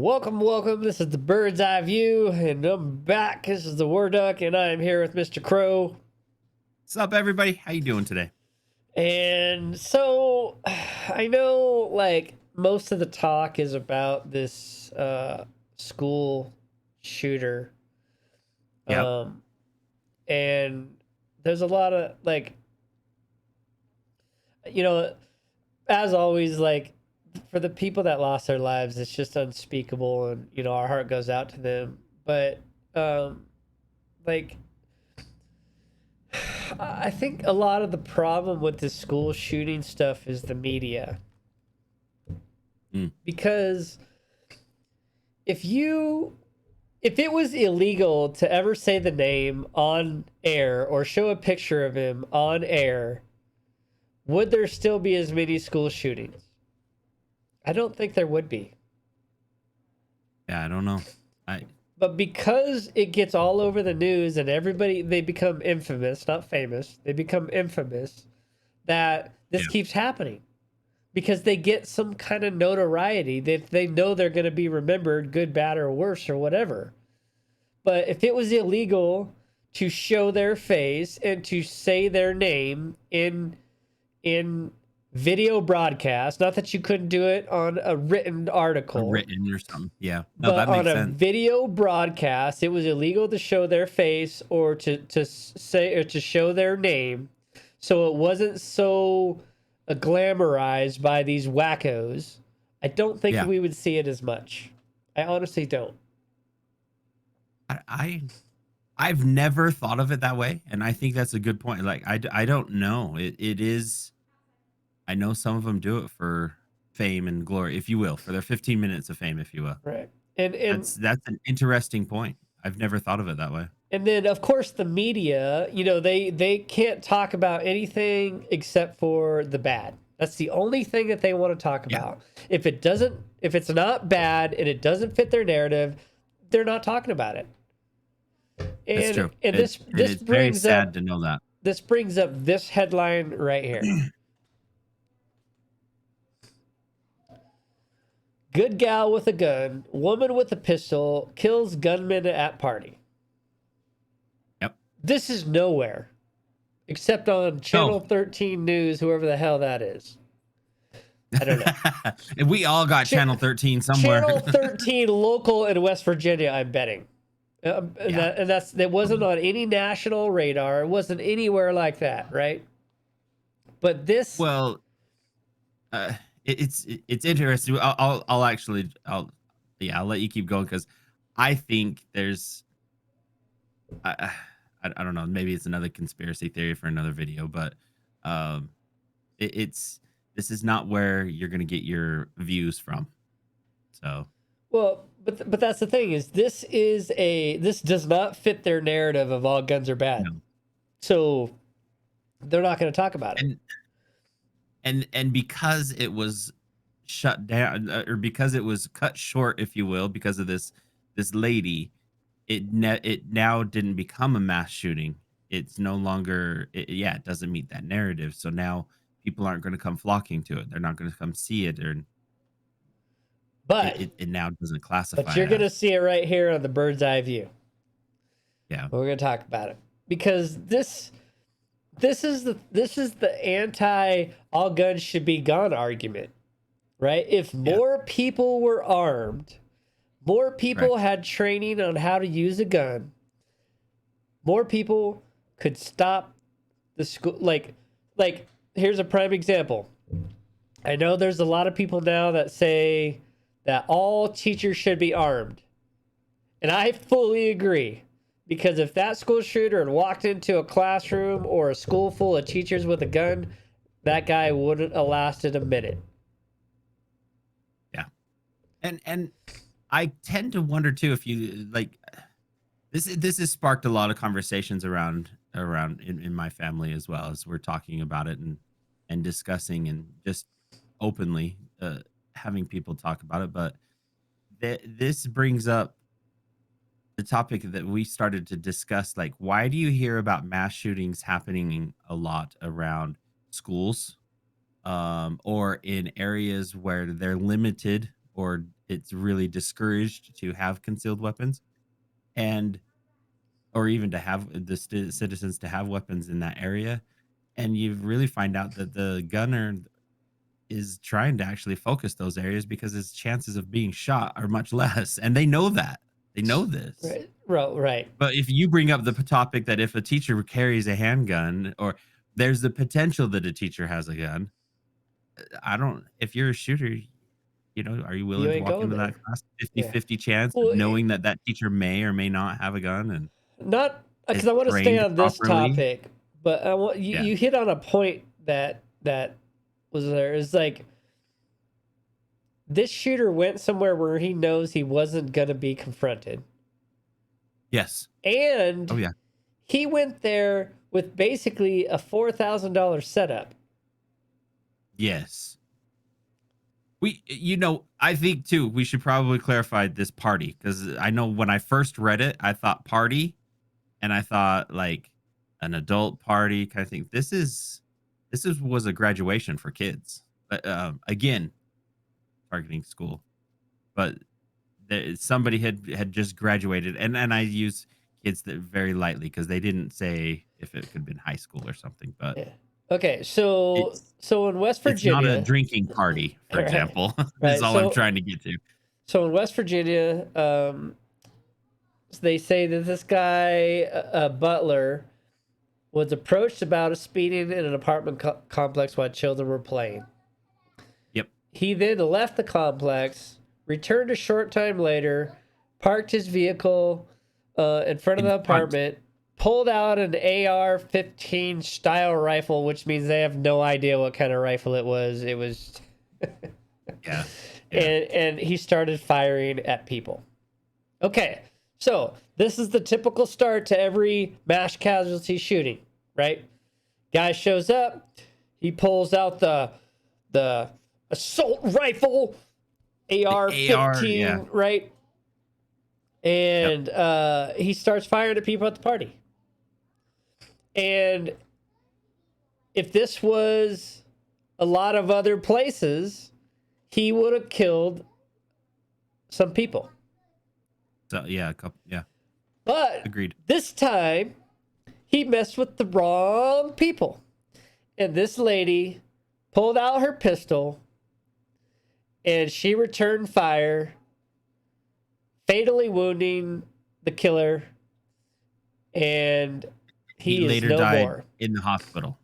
Welcome, welcome. This is the bird's eye view, and I'm back. This is the War Duck, and I am here with Mr. Crow. What's up, everybody? How you doing today? And so, I know, like, most of the talk is about this school shooter. Yep. Um, and there's a lot of, like, you know, as always, like, for the people that lost their lives, it's just unspeakable, and, our heart goes out to them. But, like, I think a lot of the problem with this school shooting stuff is the media. Mm. Because if it was illegal to ever say the name on air or show a picture of him on air, would there still be as many school shootings? I don't think there would be. Yeah, I don't know. But because it gets all over the news and they become infamous, not famous, they become infamous, that this Yeah. keeps happening. Because they get some kind of notoriety that they know they're going to be remembered, good, bad, or worse, or whatever. But if it was illegal to show their face and to say their name in video broadcast, not that you couldn't do it on a written article, Written or something. Yeah. No, but that on makes a sense. video broadcast, it was illegal to show their face or to say or to show their name, so it wasn't so glamorized by these wackos. I don't think Yeah. we would see it as much. I honestly don't. I've never thought of it that way, and I think that's a good point. Like I don't know. It is. I know some of them do it for fame and glory, if you will, for their 15 minutes of fame, if you will. Right. And That's an interesting point. I've never thought of it that way. and then of course the media, they can't talk about anything except for the bad. That's the only thing that they want to talk Yeah, about. If it's not bad and it doesn't fit their narrative, they're not talking about it. that's And true. and And this and this it's very brings sad up to know that. this brings up this headline right here. Good gal with a gun, woman with a pistol kills gunman at party. Yep. This is nowhere except on Channel No. 13 News, whoever the hell that is. I don't know. And we all got Ch- Channel 13 somewhere. Channel 13 local in West Virginia, I'm betting. Yeah. That wasn't on any national radar. It wasn't anywhere like that, right? But this, Well, uh, it's interesting. I'll actually I'll let you keep going because I think there's I, I don't know, maybe it's another conspiracy theory for another video, but um it's this is not where you're gonna get your views from. So well, but that's the thing is this does not fit their narrative of all guns are bad. no. So they're not going to talk about it. And because it was shut down, or because it was cut short, if you will, because of this lady, it now didn't become a mass shooting. It's no longer yeah, it doesn't meet that narrative. So now people aren't going to come flocking to it. They're not going to come see it, or But it now doesn't but classify you're going to as. see it right here on the bird's eye view. Yeah. We're going to talk about it because this is the anti all guns should be gone argument, right? If Yeah. more people were armed, more people Correct. had training on how to use a gun, more people could stop the school. Like here's a prime example. I know there's a lot of people now that say that all teachers should be armed, and I fully agree. Because if that school shooter had walked into a classroom or a school full of teachers with a gun, that guy wouldn't have lasted a minute. Yeah. And I tend to wonder too if you like this has sparked a lot of conversations around in my family as well, as we're talking about it and discussing and just openly having people talk about it. But this brings up the topic that we started to discuss, like, why do you hear about mass shootings happening a lot around schools, or in areas where they're limited or it's really discouraged to have concealed weapons, and or even to have the citizens to have weapons in that area. And you really find out that the gunner is trying to actually focus those areas because his chances of being shot are much less, and they know that. They know this. Right. Right. But if you bring up the topic that if a teacher carries a handgun, or there's the potential that a teacher has a gun, I don't if you're a shooter, are you You willing to ain't walk going into that there. class Yeah. 50-50 chance of Well, knowing that that teacher may or may not have a gun and not is because I want to stay trained on this properly? topic, but I want you. Yeah. You hit on a point that was there. It's like this shooter went somewhere where he knows he wasn't gonna be confronted, Yes. Oh, and yeah. he went there with basically a $4,000 setup. Yes. I think too, we should probably clarify this party because I know when I first read it, I thought party and I thought like an adult party kind of thing. This was a graduation for kids. Again, targeting school, but somebody had just graduated, and I use kids that very lightly because they didn't say if it could have been high school or something, but Yeah. Okay, so it's so in West it's not a Virginia, drinking party, for right, example. Is right. all I'm trying to get to. So in West Virginia, they say that this guy, Butler, was approached about a speeding in an apartment complex while children were playing. Yep. He then left the complex, returned a short time later, parked his vehicle in front of In the front. apartment, pulled out an AR-15 style rifle, which means they have no idea what kind of rifle it was. It was, Yeah. Yeah. and he started firing at people. Okay, so this is the typical start to every mass casualty shooting, right? Guy shows up, he pulls out the assault rifle, The AR, yeah. AR-15, right? Yep. And he starts firing at people at the party. And if this was a lot of other places, he would have killed some people. So yeah, a couple, yeah. But Agreed. this time, he messed with the wrong people. And this lady pulled out her pistol and she returned fire, fatally wounding the killer. And He he is later no died more. in the hospital.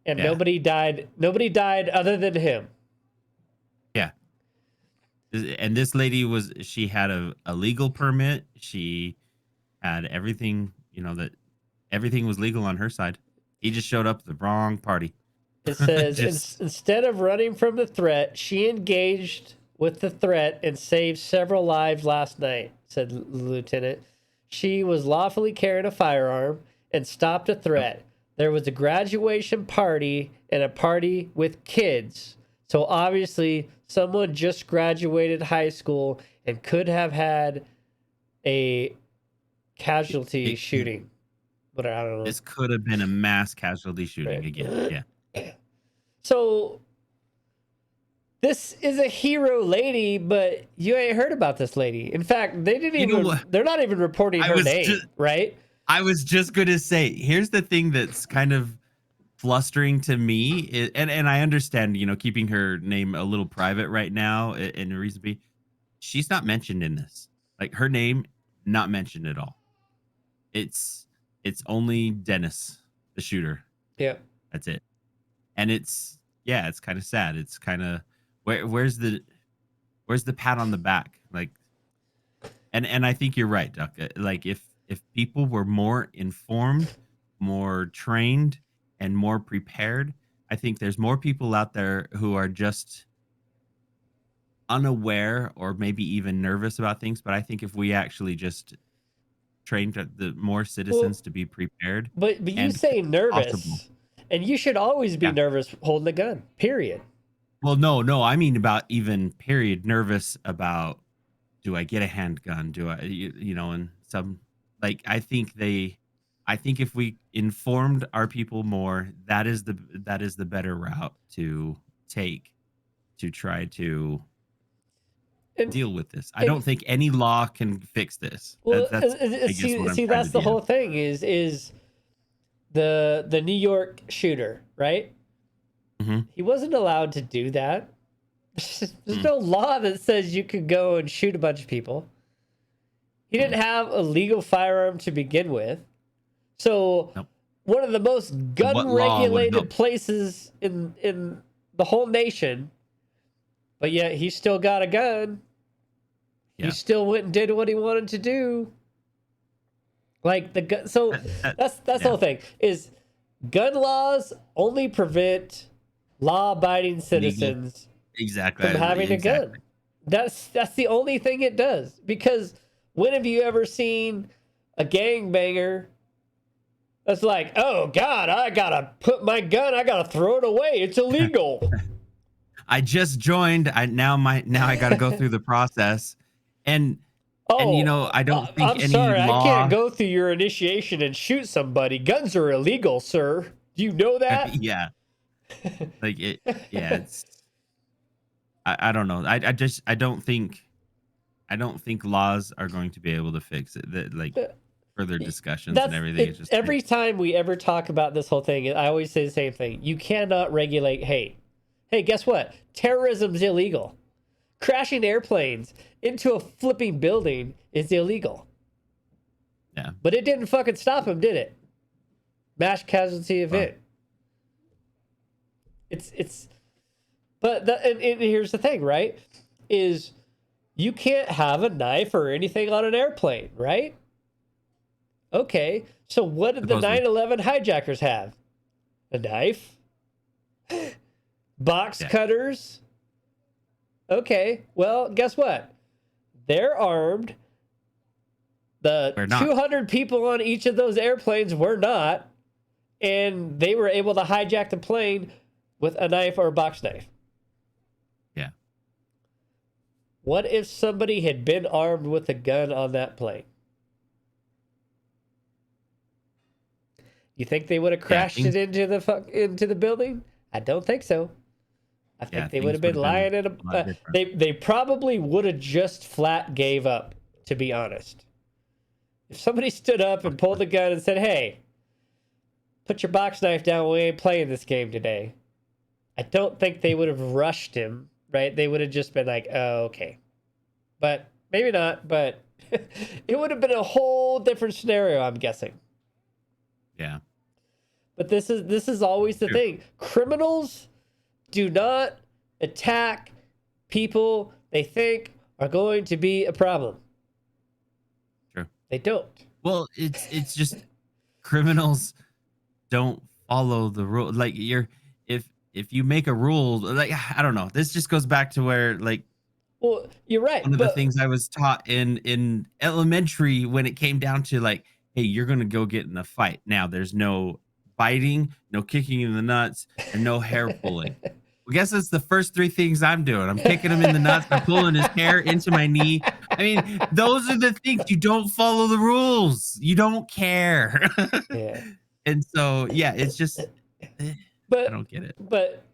And Yeah. nobody died other than him. Yeah. And this lady she had a legal permit. She had everything, that everything was legal on her side. He just showed up at the wrong party. It says Just instead of running from the threat, she engaged with the threat and saved several lives last night, said the lieutenant. She was lawfully carrying a firearm and stopped a threat. There was a graduation party and a party with kids. So obviously, someone just graduated high school and could have had a casualty shooting. But I don't know. this could have been a mass casualty shooting Right. again. Yeah. So this is a hero lady, but you ain't heard about this lady. In fact, they didn't You know even what? they're not even reporting I her was name, just right? I was just going to say, here's the thing that's kind of flustering to me, and I understand, keeping her name a little private right now, and the reason being, she's not mentioned in this. Like her name, not mentioned at all. It's only Dennis, the shooter. Yeah. That's it. And it's kind of sad. It's kind of where's the pat on the back? Like, and I think you're right, Duck. Like if people were more informed, more trained, and more prepared, I think there's more people out there who are just unaware or maybe even nervous about things. But I think if we actually just trained the more Well, citizens to be prepared but you and say possible. nervous, and you should always be Yeah. nervous holding a gun. Period. Well, no, I mean about even period nervous about, do I get a handgun? Do I, and some, like, I think if we informed our people more, that is the better route to take to try to And, deal with this. I don't ex- think any law can fix this. well, That's I guess what I'm see, trying that's to the do. whole thing is the New York shooter, right? Hmm. He wasn't allowed to do that. There's Mm. no law that says you could go and shoot a bunch of people. He didn't have a legal firearm to begin with. So Nope. one of the most And what gun law would regulated help? places in the whole nation, but yet he still got a gun. He Yeah. still went and did what he wanted to do. Like the gun. So that's the yeah. whole thing. Is gun laws only prevent law-abiding citizens Exactly. from having a gun. That's the only thing it does. Because when have you ever seen a gangbanger that's like, oh God, I gotta put my gun, I gotta throw it away. It's illegal. I just joined. Now I got to go through the process, and you know, Oh, I don't think I'm any sorry, I can't law. go through your initiation and shoot somebody. Guns are illegal, sir. Do you know that? Yeah, like it. Yeah, it's. I don't know. I don't think laws are going to be able to fix it. That like further discussions and That's everything. It's it. just Every time we ever talk about this whole thing, I always say the same thing. You cannot regulate hate. Hey, guess what? Terrorism's illegal. Crashing airplanes into a flipping building is illegal. yeah. But it didn't fucking stop him, did it? Mass casualty event. It's but and here's the thing, right? Is you can't have a knife or anything on an airplane, right? Okay. So what did the Supposedly. 9/11 hijackers have? A knife? Box Yeah. cutters? Okay. Well, guess what? They're armed. The We're not. 200 people on each of those airplanes were not. And they were able to hijack the plane with a knife or a box knife. Yeah. What if somebody had been armed with a gun on that plane? You think they would have crashed it into the building? I don't think so. I think they would have been lying in a. They probably would have just flat gave up. To be honest, if somebody stood up and pulled a gun and said, "Hey, put your box knife down. We ain't playing this game today," I don't think they would have rushed him. Right? They would have just been like, "Oh, okay," but maybe not. But it would have been a whole different scenario, I'm guessing. Yeah. But this is always the thing. Criminals do not attack people they think are going to be a problem. True. They don't. Well, it's just criminals don't follow the rule. Like if you make a rule, like I don't know. This just goes back to where like. Well, you're right. One of the things I was taught in elementary when it came down to like, hey, you're gonna go get in a fight. Now there's no biting, no kicking in the nuts, and no hair pulling. Well, guess that's the first three things I'm doing. I'm kicking him in the nuts. I'm pulling his hair into my knee. I mean, those are the things. You don't follow the rules. You don't care. Yeah. And so, yeah, it's just, I don't get it. But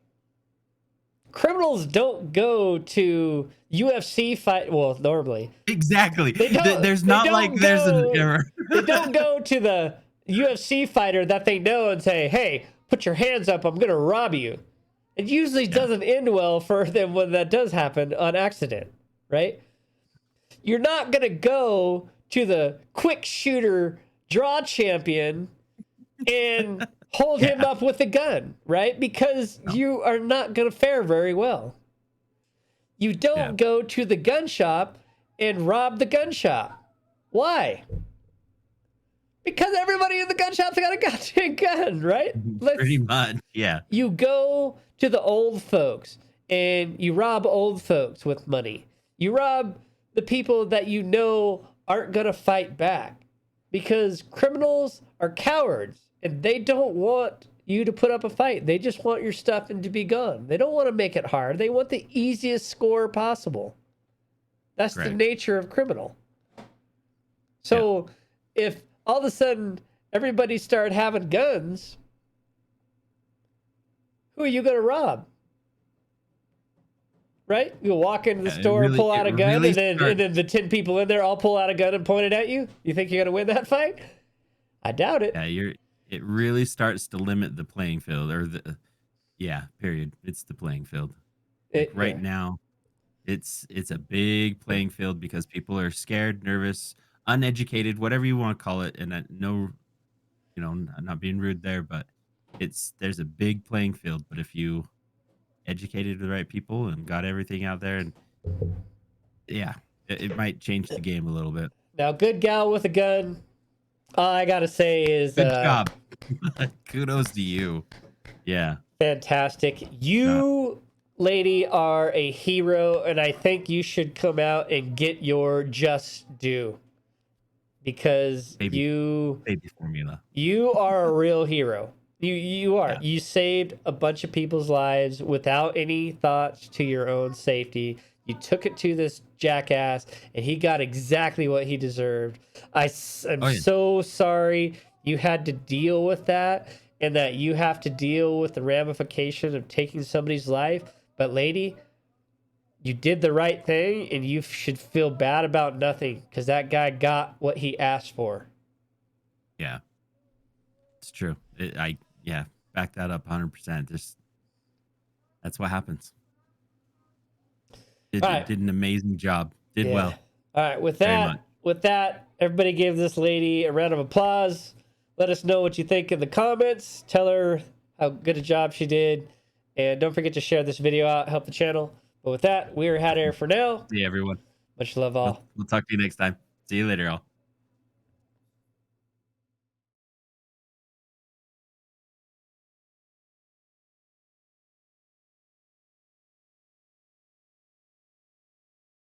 criminals don't go to UFC fight. Well, normally. Exactly. They don't, There's not like there's an error. They don't go to the UFC fighter that they know and say, "Hey, put your hands up. I'm going to rob you." It usually doesn't end well for them when that does happen on accident, right? You're not going to go to the quick shooter draw champion and hold him up with a gun, right? Because you are not going to fare very well. You don't go to the gun shop and rob the gun shop. Why? Because everybody in the gun shop's got a goddamn gun, right? Pretty much, yeah. You go to the old folks and you rob old folks with money. You rob the people that you know aren't going to fight back because criminals are cowards and they don't want you to put up a fight. They just want your stuff and to be gone. They don't want to make it hard. They want the easiest score possible. That's the nature of criminal. So if all of a sudden everybody started having guns, who are you going to rob? right? You'll walk into the Yeah, store and pull out a gun, really and then the 10 people in there all pull out a gun and point it at you. You think you're gonna win that fight? I doubt it. yeah, it really starts to limit the playing field, or yeah, period. It's the playing field. Like right Yeah. now, it's a big playing field because people are scared, nervous, uneducated, whatever you want to call it. And no, I'm not being rude there, but there's a big playing field. But if you educated the right people and got everything out there, and yeah, it might change the game a little bit. Now, good gal with a gun. All I gotta say is, Good job. Kudos to you. Yeah. fantastic. You, lady, are a hero, and I think you should come out and get your just due because Baby formula. you are a real hero. You are. Yeah. You saved a bunch of people's lives without any thoughts to your own safety. You took it to this jackass, and he got exactly what he deserved. I'm so sorry you had to deal with that, and that you have to deal with the ramification of taking somebody's life. But lady, you did the right thing, and you should feel bad about nothing because that guy got what he asked for. Yeah. It's true. Yeah, back that up 100%. That's what happens. It did an amazing job. Did well. All right, with that, everybody give this lady a round of applause. Let us know what you think in the comments. Tell her how good a job she did. And don't forget to share this video out, help the channel. But with that, we are out of here for now. See everyone. Much love all. We'll talk to you next time. See you later, all.